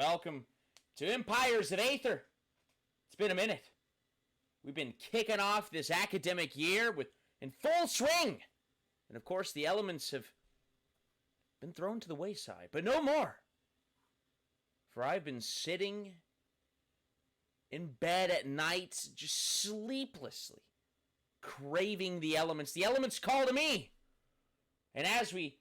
welcome to Empires of Aether. It's been a minute. We've been kicking off this academic year in full swing. And of course, the elements have been thrown to the wayside, but no more. For I've been sitting in bed at night, just sleeplessly, craving the elements. The elements call to me. And as we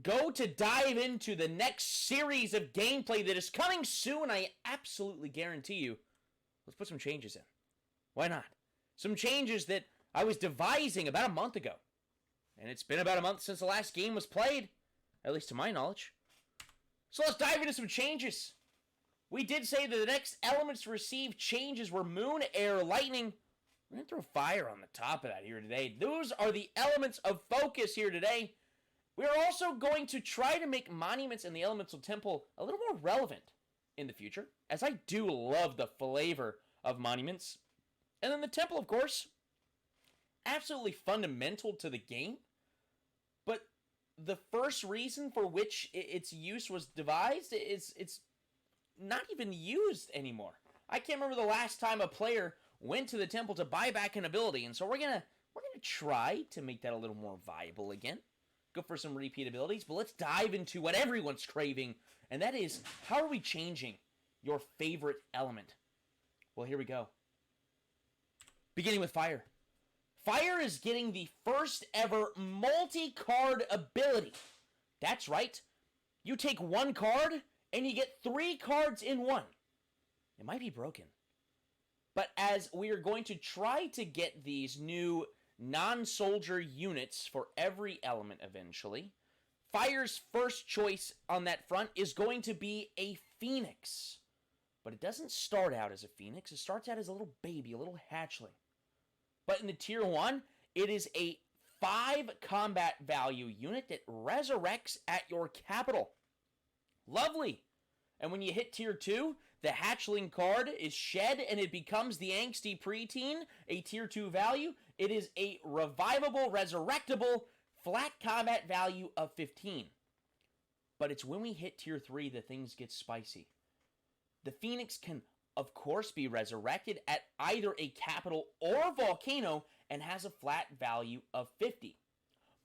go to dive into the next series of gameplay that is coming soon, I absolutely guarantee you, let's put some changes in. Why not? Some changes that I was devising about a month ago. And it's been about a month since the last game was played, at least to my knowledge. So let's dive into some changes. We did say that the next elements to receive changes were Moon, Air, Lightning. We're going to throw fire on the top of that here today. Those are the elements of focus here today. We're also going to try to make monuments in the Elemental Temple a little more relevant in the future, as I do love the flavor of monuments. And then the temple, of course, absolutely fundamental to the game. But the first reason for which its use was devised is it's not even used anymore. I can't remember the last time a player went to the temple to buy back an ability, and so we're gonna try to make that a little more viable again. Go for some repeat abilities, but let's dive into what everyone's craving, and that is, how are we changing your favorite element? Well, here we go. Beginning with fire. Fire is getting the first ever multi-card ability. That's right. You take one card, and you get 3 cards in one. It might be broken. But as we are going to try to get these new non-soldier units for every element eventually, Fire's first choice on that front is going to be a Phoenix. But it doesn't start out as a Phoenix. It starts out as a little baby, a little hatchling. But in the Tier 1, it is a 5 combat value unit that resurrects at your capital. Lovely. And when you hit Tier 2, the hatchling card is shed and it becomes the angsty preteen, a Tier 2 value. It is a revivable, resurrectable, flat combat value of 15. But it's when we hit Tier 3 that things get spicy. The Phoenix can, of course, be resurrected at either a capital or volcano and has a flat value of 50.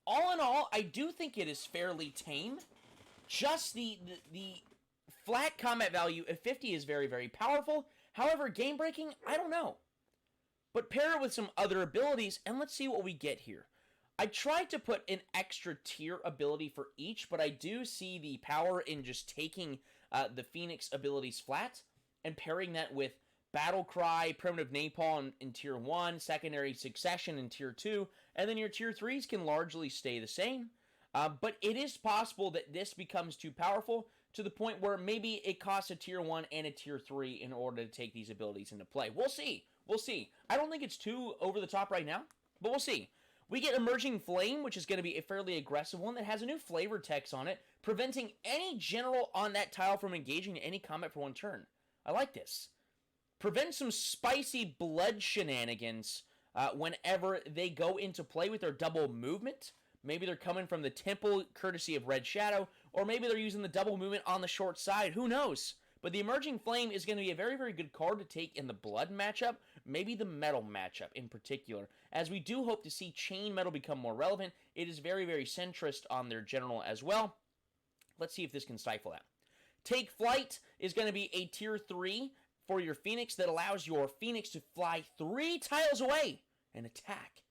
All in all, I do think it is fairly tame. Just the flat combat value of 50 is very, very powerful. However, game breaking, I don't know. But pair it with some other abilities, and let's see what we get here. I tried to put an extra tier ability for each, but I do see the power in just taking the Phoenix abilities flat and pairing that with Battle Cry, Primitive Napalm in Tier 1, Secondary Succession in Tier 2, and then your Tier 3s can largely stay the same. But it is possible that this becomes too powerful to the point where maybe it costs a Tier 1 and a Tier 3 in order to take these abilities into play. We'll see. We'll see. I don't think it's too over the top right now, but we'll see. We get Emerging Flame, which is going to be a fairly aggressive one that has a new flavor text on it, preventing any general on that tile from engaging in any combat for 1 turn. I like this. Prevent some spicy blood shenanigans whenever they go into play with their double movement. Maybe they're coming from the temple courtesy of Red Shadow, or maybe they're using the double movement on the short side. Who knows? But the Emerging Flame is going to be a very, very good card to take in the blood matchup, maybe the metal matchup in particular, as we do hope to see chain metal become more relevant. It is very, very centrist on their general as well. Let's see if this can stifle that. Take Flight is going to be a Tier 3 for your Phoenix that allows your Phoenix to fly 3 tiles away and attack.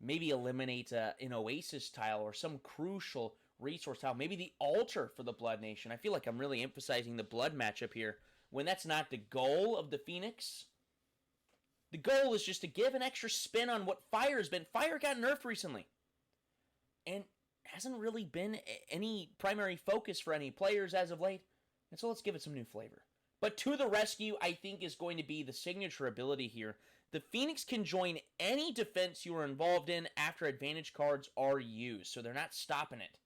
Maybe eliminate an Oasis tile or some crucial resource tile. Maybe the altar for the Blood Nation. I feel like I'm really emphasizing the blood matchup here when that's not the goal of the Phoenix. The goal is just to give an extra spin on what Fire has been. Fire got nerfed recently. And hasn't really been any primary focus for any players as of late. And so let's give it some new flavor. But to the rescue, I think, is going to be the signature ability here. The Phoenix can join any defense you are involved in after advantage cards are used, so they're not stopping it.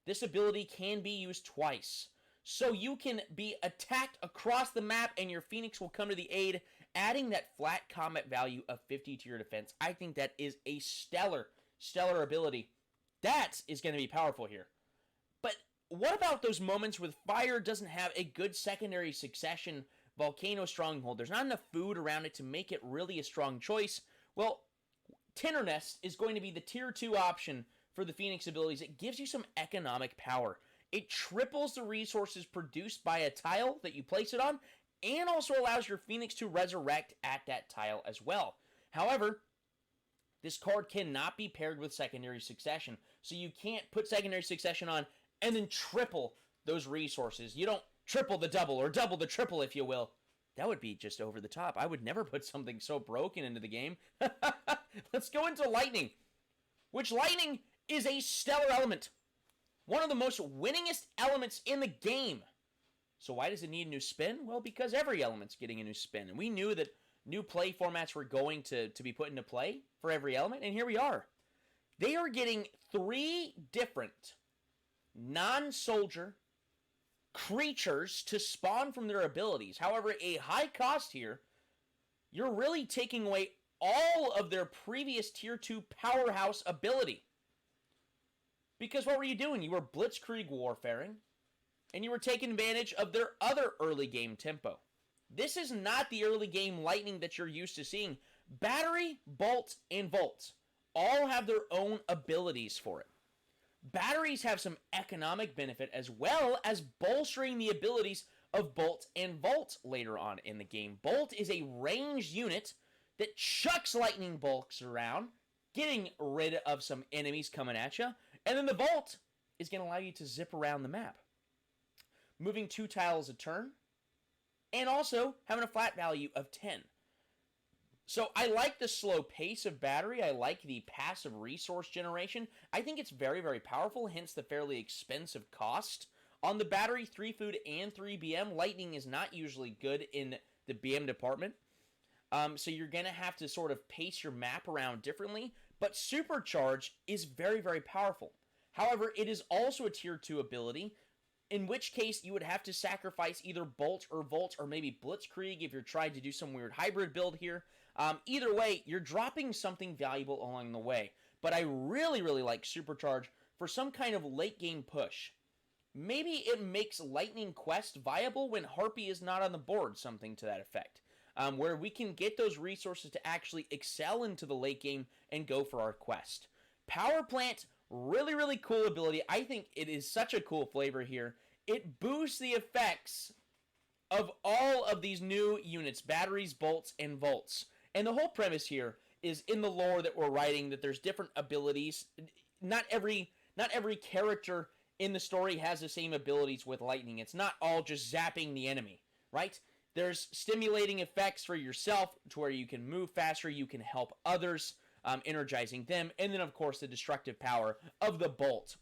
This ability can be used twice. So you can be attacked across the map and your Phoenix will come to the aid, adding that flat combat value of 50 to your defense. I think that is a stellar ability. That is going to be powerful here. But what about those moments where fire doesn't have a good secondary succession volcano stronghold? There's not enough food around it to make it really a strong choice. Well, Tinder is going to be the tier 2 option for the Phoenix abilities. It gives you some economic power. It triples the resources produced by a tile that you place it on, and also allows your Phoenix to resurrect at that tile as well. However, this card cannot be paired with secondary succession, so you can't put secondary succession on and then triple those resources. You don't triple the double, or double the triple, if you will. That would be just over the top. I would never put something so broken into the game. Let's go into lightning, which lightning is a stellar element. One of the most winningest elements in the game. So why does it need a new spin? Well, because every element's getting a new spin. And we knew that new play formats were going to be put into play for every element, and here we are. They are getting 3 different non-soldier creatures to spawn from their abilities. However, a high cost here. You're really taking away all of their previous tier 2 powerhouse ability. Because what were you doing? You were blitzkrieg warfaring, and you were taking advantage of their other early game tempo. This is not the early game lightning that you're used to seeing. Battery, Bolt, and Volt all have their own abilities for it. Batteries have some economic benefit as well as bolstering the abilities of Bolt and Volt later on in the game. Bolt is a ranged unit that chucks lightning bolts around, getting rid of some enemies coming at you. And then the Volt is going to allow you to zip around the map, moving 2 tiles a turn, and also having a flat value of 10. So I like the slow pace of Battery. I like the passive resource generation. I think it's very, very powerful, hence the fairly expensive cost. On the Battery, 3 food and 3 BM. Lightning is not usually good in the BM department. So you're going to have to sort of pace your map around differently. But Supercharge is very, very powerful. However, it is also a tier 2 ability, in which case you would have to sacrifice either Bolt or Volt or maybe Blitzkrieg if you're trying to do some weird hybrid build here. Either way, you're dropping something valuable along the way. But I really, really like Supercharge for some kind of late game push. Maybe it makes Lightning Quest viable when Harpy is not on the board, something to that effect. Where we can get those resources to actually excel into the late game and go for our quest. Power Plant, really, really cool ability. I think it is such a cool flavor here. It boosts the effects of all of these new units, batteries, bolts, and volts. And the whole premise here is in the lore that we're writing that there's different abilities. Not every character in the story has the same abilities with lightning. It's not all just zapping the enemy, right? There's stimulating effects for yourself to where you can move faster, you can help others, energizing them, and then, of course, the destructive power of the bolt.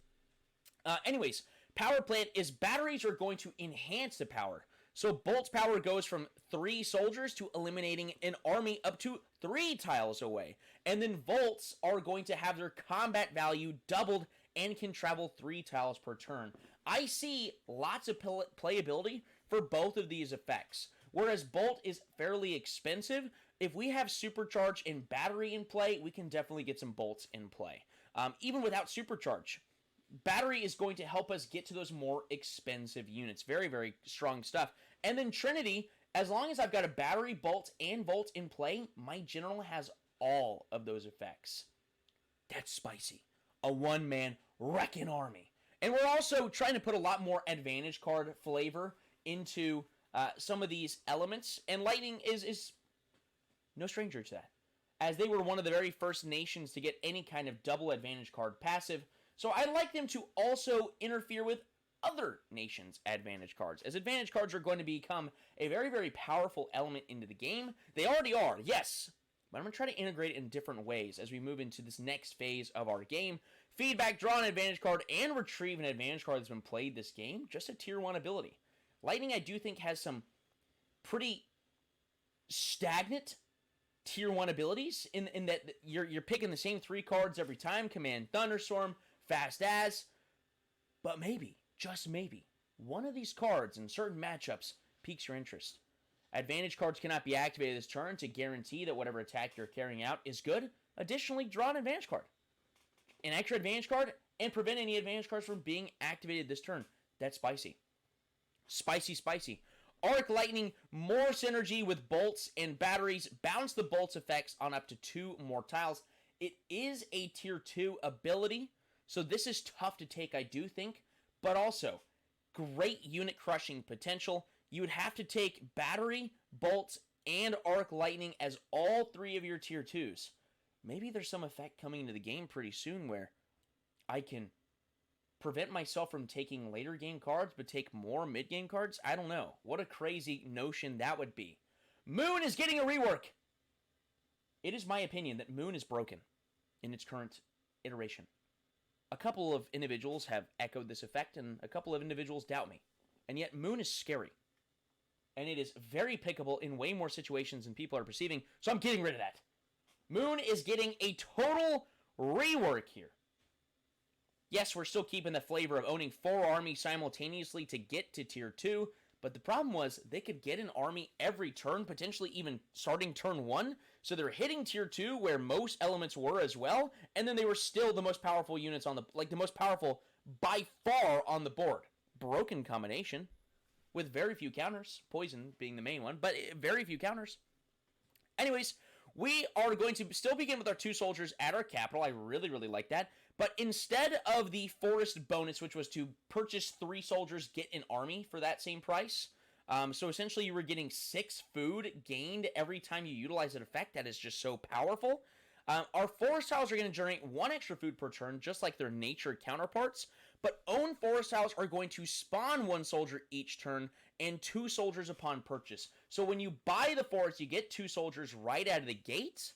Anyways, Power Plant is batteries are going to enhance the power. So Bolt's power goes from 3 soldiers to eliminating an army up to 3 tiles away. And then Volts are going to have their combat value doubled and can travel 3 tiles per turn. I see lots of playability for both of these effects. Whereas Bolt is fairly expensive, if we have Supercharge and Battery in play, we can definitely get some Bolts in play. Even without Supercharge, Battery is going to help us get to those more expensive units. Very, very strong stuff. And then Trinity, as long as I've got a Battery, Bolt, and Volt in play, my General has all of those effects. That's spicy. A one-man wrecking army. And we're also trying to put a lot more advantage card flavor into some of these elements, and Lightning is no stranger to that, as they were one of the very first nations to get any kind of double advantage card passive, so I'd like them to also interfere with other nations' advantage cards, as advantage cards are going to become a very, very powerful element into the game. They already are, yes, but I'm going to try to integrate it in different ways as we move into this next phase of our game. Feedback, draw an advantage card, and retrieve an advantage card that's been played this game, just a tier 1 ability. Lightning, I do think, has some pretty stagnant tier 1 abilities in that you're picking the same 3 cards every time. Command Thunderstorm, Fast As. But maybe, just maybe, one of these cards in certain matchups piques your interest. Advantage cards cannot be activated this turn to guarantee that whatever attack you're carrying out is good. Additionally, draw an advantage card. An extra advantage card and prevent any advantage cards from being activated this turn. That's spicy. Spicy, spicy. Arc Lightning, more synergy with bolts and batteries. Bounce the bolts effects on up to 2 more tiles. It is a tier 2 ability, so this is tough to take, I do think, but also great unit crushing potential. You would have to take battery, bolts, and Arc Lightning as all 3 of your tier 2s. Maybe there's some effect coming into the game pretty soon where I can prevent myself from taking later game cards, but take more mid-game cards? I don't know. What a crazy notion that would be. Moon is getting a rework. It is my opinion that Moon is broken in its current iteration. A couple of individuals have echoed this effect, and a couple of individuals doubt me. And yet, Moon is scary. And it is very pickable in way more situations than people are perceiving, so I'm getting rid of that. Moon is getting a total rework here. Yes, we're still keeping the flavor of owning 4 armies simultaneously to get to tier 2, but the problem was they could get an army every turn, potentially even starting turn 1, so they're hitting tier 2 where most elements were as well, and then they were still the most powerful units on the, the most powerful by far on the board. Broken combination with very few counters, poison being the main one, but very few counters. Anyways, we are going to still begin with our 2 soldiers at our capital. I really, really like that. But instead of the forest bonus, which was to purchase 3 soldiers, get an army for that same price. So essentially you were getting 6 food gained every time you utilize an effect. That is just so powerful. Our forest tiles are going to generate 1 extra food per turn, just like their nature counterparts. But own forest tiles are going to spawn 1 soldier each turn and 2 soldiers upon purchase. So when you buy the forest, you get 2 soldiers right out of the gate.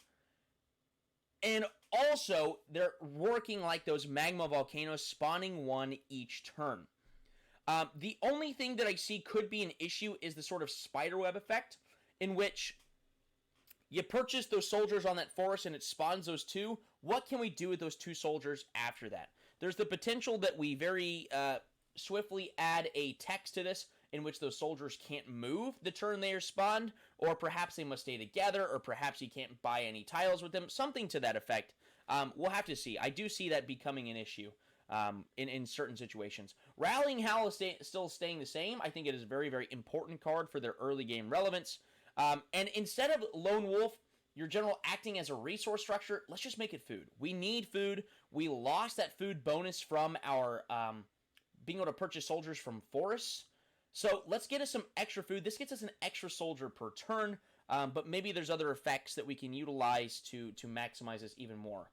And also, they're working like those magma volcanoes, spawning 1 each turn. The only thing that I see could be an issue is the sort of spiderweb effect, in which you purchase those soldiers on that forest and it spawns those 2. What can we do with those 2 soldiers after that? There's the potential that we very swiftly add a text to this, in which those soldiers can't move the turn they are spawned, or perhaps they must stay together, or perhaps you can't buy any tiles with them, something to that effect. We'll have to see. I do see that becoming an issue in certain situations. Rallying Howl is still staying the same. I think it is a very, very important card for their early game relevance. And instead of Lone Wolf, your general acting as a resource structure, let's just make it food. We need food. We lost that food bonus from our being able to purchase soldiers from forests. So let's get us some extra food. This gets us an extra soldier per turn, but maybe there's other effects that we can utilize to maximize this even more.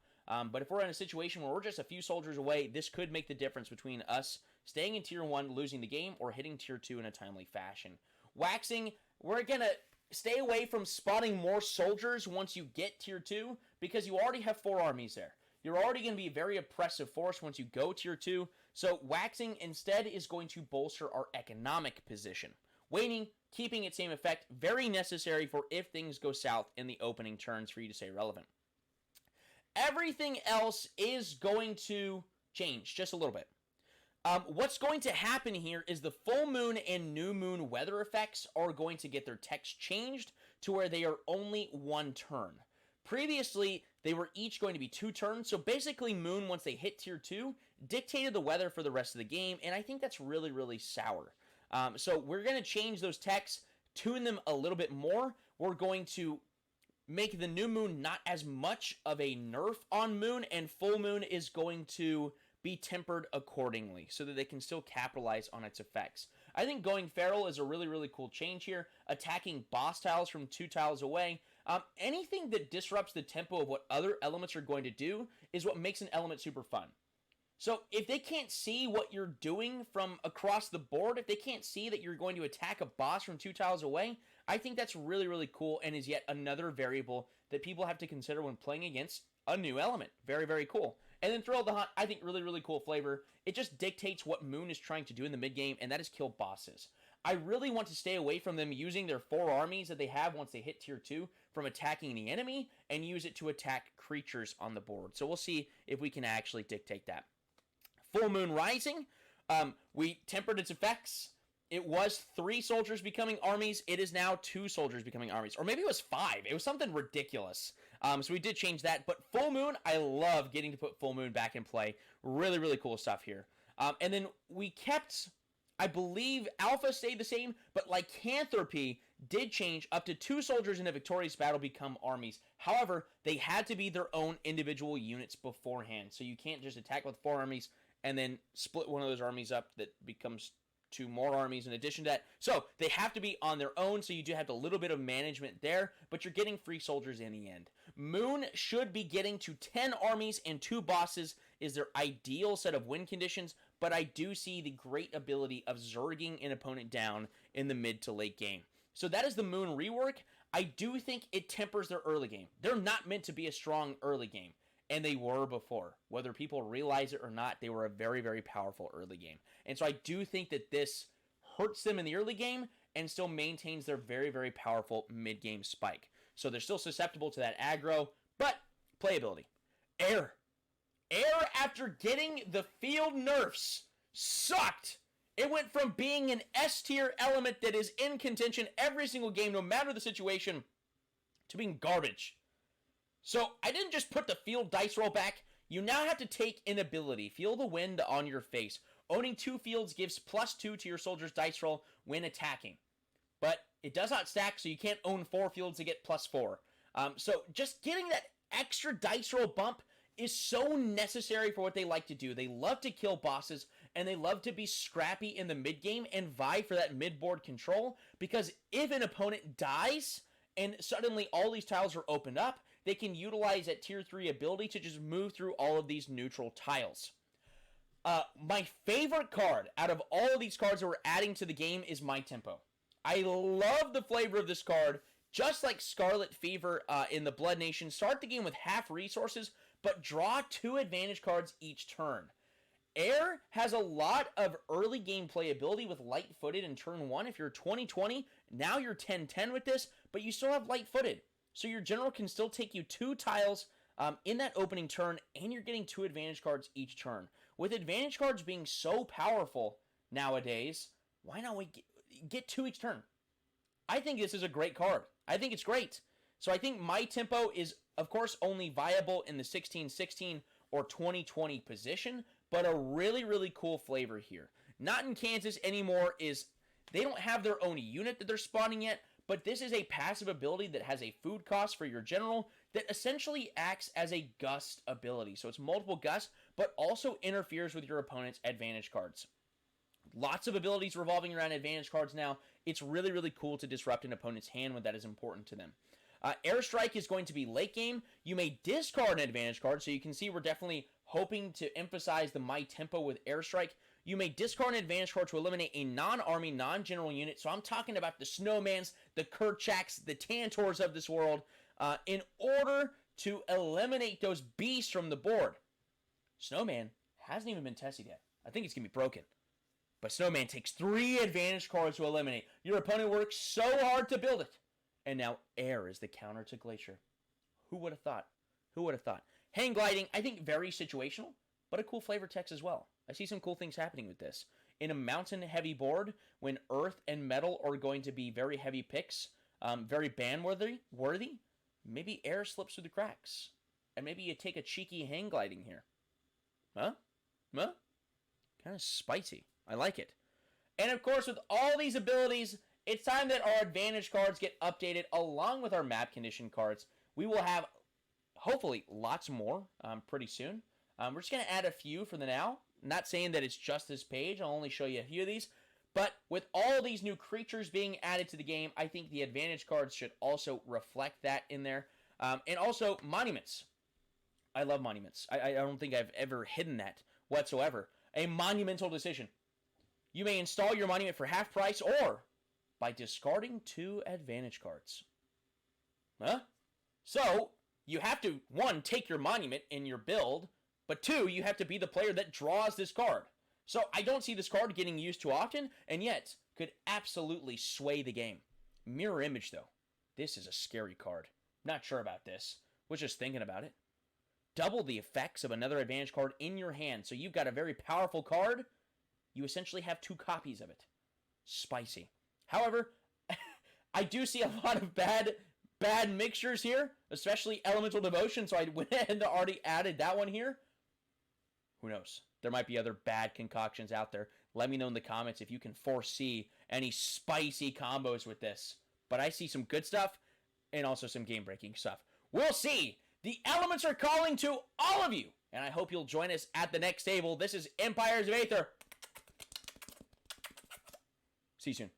But if we're in a situation where we're just a few soldiers away, this could make the difference between us staying in tier 1, losing the game, or hitting tier 2 in a timely fashion. Waxing, we're going to stay away from spawning more soldiers once you get tier 2, because you already have 4 armies there. You're already going to be a very oppressive force once you go tier 2, so waxing instead is going to bolster our economic position. Waning, keeping its same effect, very necessary for if things go south in the opening turns for you to stay relevant. Everything else is going to change just a little bit. What's going to happen here is the full moon and new moon weather effects are going to get their text changed to where they are only 1 turn. Previously, they were each going to be 2 turns, so basically Moon, once they hit tier 2, dictated the weather for the rest of the game, and I think that's really, really sour. So we're going to change those texts, tune them a little bit more. We're going to make the new moon not as much of a nerf on Moon, and full moon is going to be tempered accordingly so that they can still capitalize on its effects. I think going feral is a really, really cool change here. Attacking boss tiles from 2 tiles away. Anything that disrupts the tempo of what other elements are going to do is what makes an element super fun. So if they can't see what you're doing from across the board, if they can't see that you're going to attack a boss from 2 tiles away, I think that's really, really cool and is yet another variable that people have to consider when playing against a new element. Very, very cool. And then Thrill of the Hunt, I think really, really cool flavor. It just dictates what Moon is trying to do in the mid-game, and that is kill bosses. I really want to stay away from them using their 4 armies that they have once they hit tier 2 from attacking the enemy and use it to attack creatures on the board. So we'll see if we can actually dictate that. Full Moon Rising, we tempered its effects. It was 3 soldiers becoming armies. It is now 2 soldiers becoming armies. Or maybe it was 5. It was something ridiculous. So we did change that. But Full Moon, I love getting to put Full Moon back in play. Really, really cool stuff here. And then we kept I believe Alpha stayed the same, but Lycanthropy did change. Up to 2 soldiers in a victorious battle become armies. However, they had to be their own individual units beforehand. So you can't just attack with 4 armies and then split one of those armies up that becomes 2 more armies in addition to that. So they have to be on their own, so you do have a little bit of management there, but you're getting free soldiers in the end. Moon should be getting to 10 armies and 2 bosses is their ideal set of win conditions, but I do see the great ability of zerging an opponent down in the mid to late game. So that is the Moon rework. I do think it tempers their early game. They're not meant to be a strong early game, and they were before. Whether people realize it or not, they were a very, very powerful early game. And so I do think that this hurts them in the early game and still maintains their very, very powerful mid-game spike. So they're still susceptible to that aggro, but playability. Air. Air, after getting the field nerfs, sucked. It went from being an S-tier element that is in contention every single game, no matter the situation, to being garbage. So I didn't just put the field dice roll back. You now have to take an ability. Feel the wind on your face. Owning 2 fields gives +2 to your soldier's dice roll when attacking. But it does not stack, so you can't own 4 fields to get +4. So just getting that extra dice roll bump is so necessary for what they like to do. They love to kill bosses, and they love to be scrappy in the mid game and vie for that mid-board control, because if an opponent dies and suddenly all these tiles are opened up, they can utilize that tier 3 ability to just move through all of these neutral tiles. My favorite card out of all of these cards that we're adding to the game is My Tempo. I love the flavor of this card. Just like Scarlet Fever in the Blood Nation, start the game with half resources, but draw 2 advantage cards each turn. Air has a lot of early game playability with light-footed in turn 1. If you're 20-20, now you're 10-10 with this, but you still have light-footed. So your general can still take you 2 tiles in that opening turn, and you're getting 2 advantage cards each turn. With advantage cards being so powerful nowadays, why not we get 2 each turn? I think this is a great card. I think it's great. So I think My Tempo is, of course, only viable in the 16-16 or 20-20 position, but a really, really cool flavor here. Not in Kansas anymore is they don't have their own unit that they're spawning yet, but this is a passive ability that has a food cost for your general that essentially acts as a gust ability. So it's multiple gusts, but also interferes with your opponent's advantage cards. Lots of abilities revolving around advantage cards now. It's really, really cool to disrupt an opponent's hand when that is important to them. Airstrike is going to be late game. You may discard an advantage card, so you can see we're definitely hoping to emphasize the My Tempo with Airstrike. You may discard an advantage card to eliminate a non-army, non-general unit. So I'm talking about the Snowmans, the Kerchaks, the Tantors of this world, in order to eliminate those beasts from the board. Snowman hasn't even been tested yet. I think it's going to be broken. But Snowman takes 3 advantage cards to eliminate. Your opponent works so hard to build it. And now Air is the counter to Glacier. Who would have thought? Who would have thought? Hang gliding, I think very situational, but a cool flavor text as well. I see some cool things happening with this. In a mountain-heavy board, when Earth and Metal are going to be very heavy picks, very ban-worthy, maybe Air slips through the cracks. And maybe you take a cheeky hang gliding here. Huh? Kind of spicy. I like it. And of course, with all these abilities, it's time that our advantage cards get updated along with our map condition cards. We will have, hopefully, lots more pretty soon. We're just going to add a few for the now. Not saying that it's just this page. I'll only show you a few of these. But with all these new creatures being added to the game, I think the advantage cards should also reflect that in there. And also, monuments. I love monuments. I don't think I've ever hidden that whatsoever. A monumental decision. You may install your monument for half price or by discarding 2 advantage cards. Huh? So, you have to, 1, take your monument in your build, but 2, you have to be the player that draws this card. So, I don't see this card getting used too often, and yet, could absolutely sway the game. Mirror Image, though. This is a scary card. Not sure about this. Was just thinking about it. Double the effects of another advantage card in your hand. So, you've got a very powerful card. You essentially have 2 copies of it. Spicy. However, I do see a lot of bad mixtures here, especially Elemental Devotion, so I went ahead and already added that one here. Who knows? There might be other bad concoctions out there Let me know in the comments if you can foresee any spicy combos with this. But I see some good stuff and also some game-breaking stuff. We'll see. The elements are calling to all of you, and I hope you'll join us at the next table. This is Empires of Aether. See you soon.